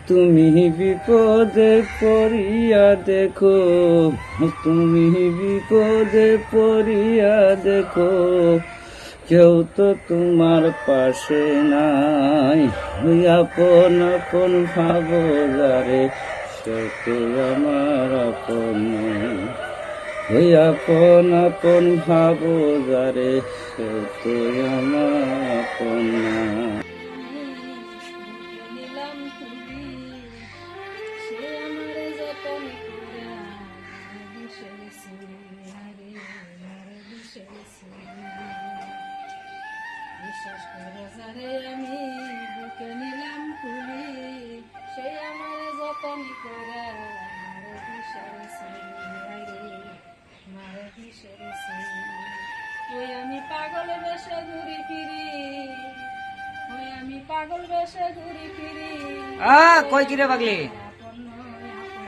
তুমি বিপদে পড়িয়া দেখো, তুমি বিপদে পড়িয়া দেখো, কেউ তো তোমার পাশে নাই। আপন আপন ভাবো যারে, সে তো আমার আপন। আপন আপন ভাবো যারে, সে তো আমার আপন। বিশ্বাস করে যারে আমি বুকে নিলাম তুলি, সে আমার যতন করে মারে দিশেছে, মারে দিশেছে। ওই আমি পাগল বেশে ঘুরি ফিরি, ওই আমি পাগল বেশে ঘুরি ফিরি। কই কিরে পাগলি?